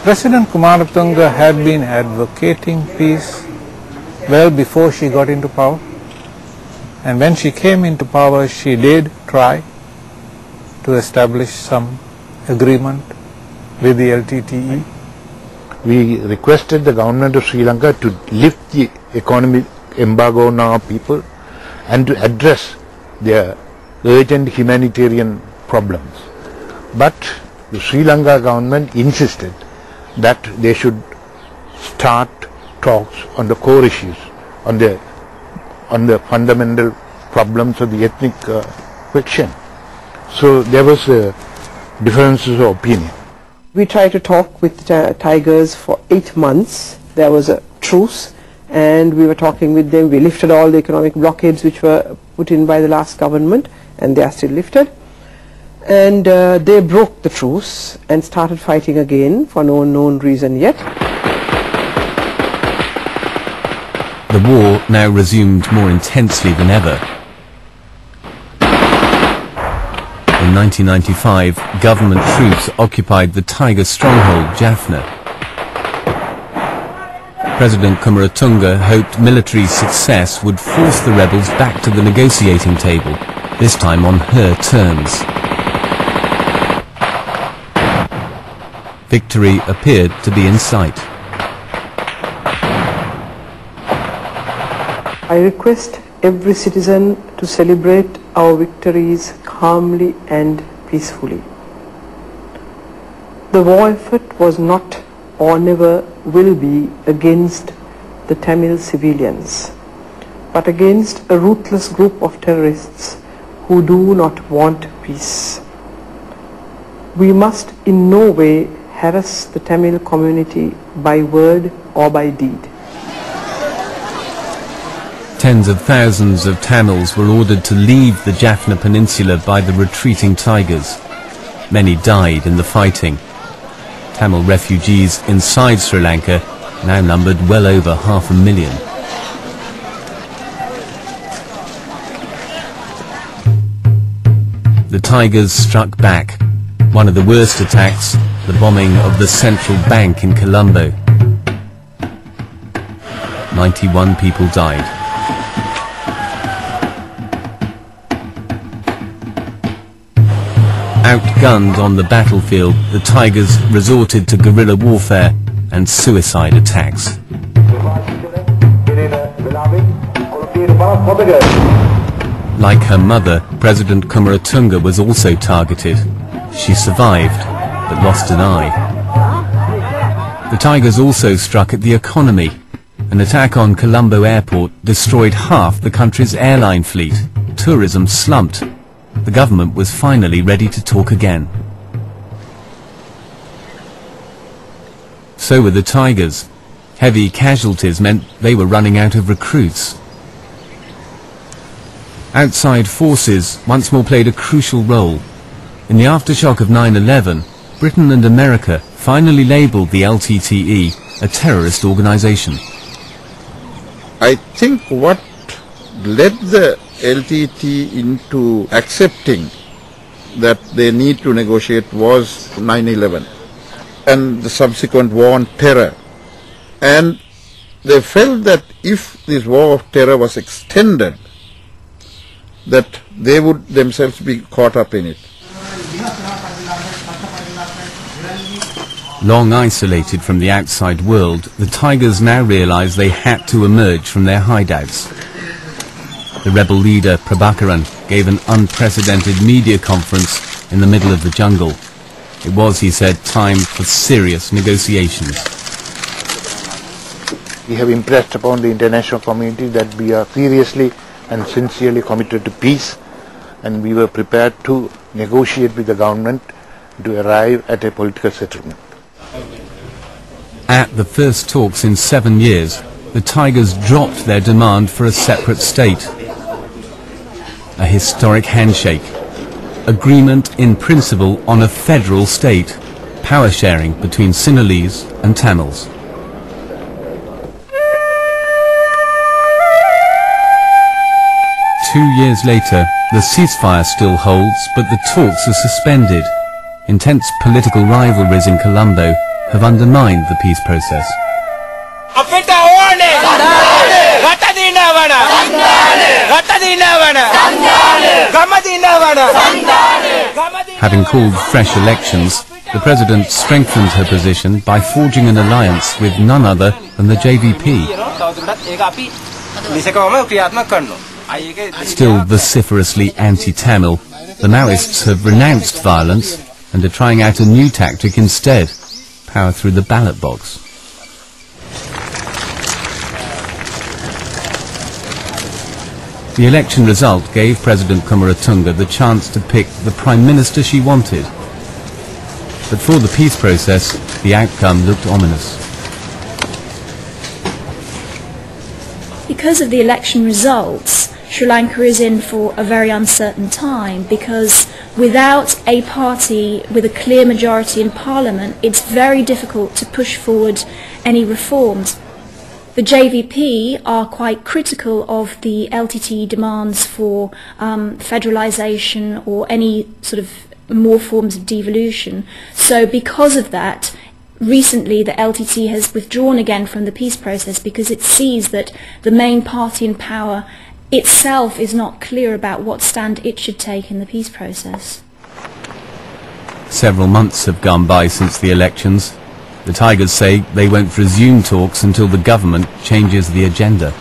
President Kumaratunga had been advocating peace well before she got into power, and when she came into power she did try to establish some agreement with the LTTE. We requested the government of Sri Lanka to lift the economic embargo on our people and to address their urgent humanitarian problems. But the Sri Lanka government insisted that they should start talks on the core issues, on the fundamental problems of the ethnic question. So there was differences of opinion. We tried to talk with the Tigers for 8 months. There was a truce and we were talking with them. We lifted all the economic blockades which were put in by the last government, and they are still lifted. And they broke the truce and started fighting again for no known reason yet. The war now resumed more intensely than ever. In 1995, government troops occupied the Tiger stronghold Jaffna. President Kumaratunga hoped military success would force the rebels back to the negotiating table, this time on her terms. Victory appeared to be in sight. I request every citizen to celebrate our victories calmly and peacefully. The war effort was not or never will be against the Tamil civilians, but against a ruthless group of terrorists who do not want peace. We must in no way harass the Tamil community by word or by deed. Tens of thousands of Tamils were ordered to leave the Jaffna Peninsula by the retreating Tigers. Many died in the fighting. Tamil refugees inside Sri Lanka now numbered well over 500,000. The Tigers struck back. One of the worst attacks, the bombing of the central bank in Colombo. 91 people died. Outgunned on the battlefield, the Tigers resorted to guerrilla warfare and suicide attacks. Like her mother, President Kumaratunga was also targeted. She survived, but lost an eye. The Tigers also struck at the economy. An attack on Colombo airport destroyed half the country's airline fleet. Tourism slumped. The government was finally ready to talk again. So were the Tigers. Heavy casualties meant they were running out of recruits. Outside forces once more played a crucial role. In the aftershock of 9/11, Britain and America finally labelled the LTTE a terrorist organisation. I think what led the LTT into accepting that they need to negotiate was 9/11 and the subsequent war on terror. And they felt that if this war of terror was extended, that they would themselves be caught up in it. Long isolated from the outside world, the Tigers now realised they had to emerge from their hideouts. The rebel leader Prabhakaran gave an unprecedented media conference in the middle of the jungle. It was, he said, time for serious negotiations. We have impressed upon the international community that we are seriously and sincerely committed to peace, and we were prepared to negotiate with the government to arrive at a political settlement. At the first talks in 7 years, the Tigers dropped their demand for a separate state. A historic handshake. Agreement in principle on a federal state. Power sharing between Sinhalese and Tamils. Two years later, the ceasefire still holds, but the talks are suspended. intense political rivalries in Colombo have undermined the peace process. Having called fresh elections, the President strengthened her position by forging an alliance with none other than the JVP. Still vociferously anti-Tamil, the Maoists have renounced violence and are trying out a new tactic instead: power through the ballot box. The election result gave President Kumaratunga the chance to pick the Prime Minister she wanted. But for the peace process, the outcome looked ominous. Because of the election results, Sri Lanka is in for a very uncertain time, because without a party with a clear majority in Parliament, it's very difficult to push forward any reforms. The JVP are quite critical of the LTT demands for federalisation or any sort of more forms of devolution. So because of that, recently the LTT has withdrawn again from the peace process because it sees that the main party in power itself is not clear about what stand it should take in the peace process. Several months have gone by since the elections. The Tigers say they won't resume talks until the government changes the agenda.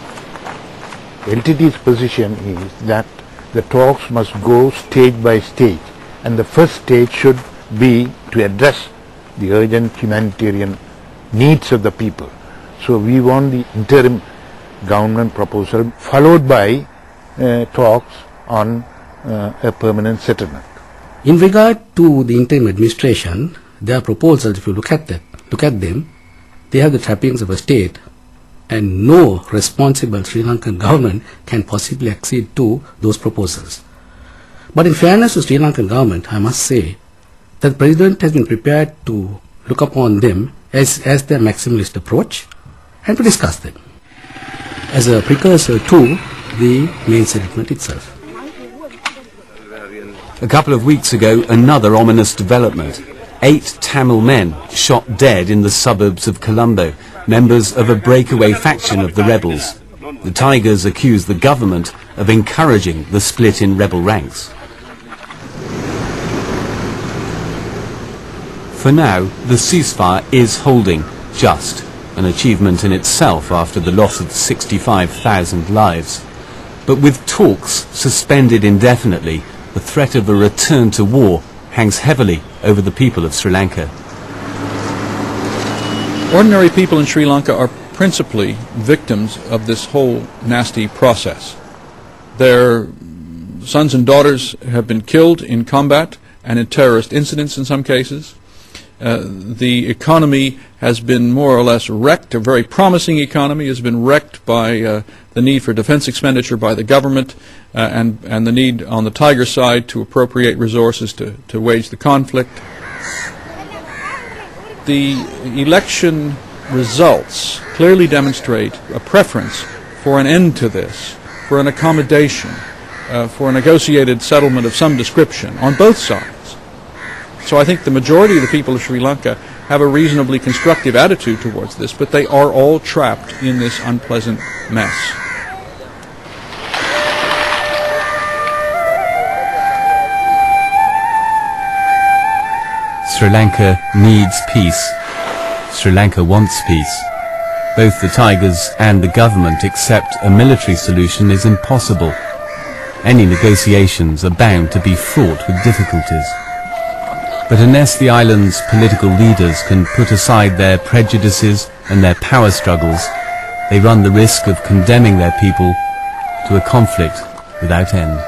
LTT's position is that the talks must go stage by stage, and the first stage should be to address the urgent humanitarian needs of the people. So we want the interim government proposal followed by talks on a permanent settlement. In regard to the interim administration, their proposals, if you look at them, they have the trappings of a state, and no responsible Sri Lankan government can possibly accede to those proposals. But in fairness to Sri Lankan government, I must say that the President has been prepared to look upon them as their maximalist approach and to discuss them as a precursor to the main settlement itself. A couple of weeks ago, another ominous development. 8 Tamil men shot dead in the suburbs of Colombo, members of a breakaway faction of the rebels. The Tigers accuse the government of encouraging the split in rebel ranks. For now, the ceasefire is holding, just an achievement in itself after the loss of 65,000 lives. But with talks suspended indefinitely, the threat of a return to war hangs heavily over the people of Sri Lanka. Ordinary people in Sri Lanka are principally victims of this whole nasty process. Their sons and daughters have been killed in combat and in terrorist incidents in some cases. The economy has been more or less wrecked. A very promising economy has been wrecked by the need for defense expenditure by the government and the need on the Tiger side to appropriate resources to wage the conflict. The election results clearly demonstrate a preference for an end to this, for an accommodation, for a negotiated settlement of some description on both sides. So I think the majority of the people of Sri Lanka have a reasonably constructive attitude towards this, but they are all trapped in this unpleasant mess. Sri Lanka needs peace. Sri Lanka wants peace. Both the Tigers and the government accept a military solution is impossible. Any negotiations are bound to be fraught with difficulties. But unless the island's political leaders can put aside their prejudices and their power struggles, they run the risk of condemning their people to a conflict without end.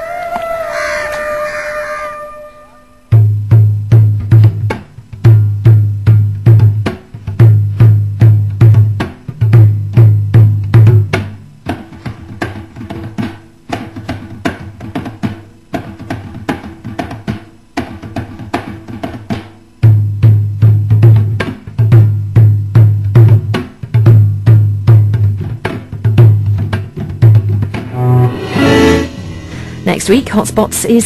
Next week, Hotspots is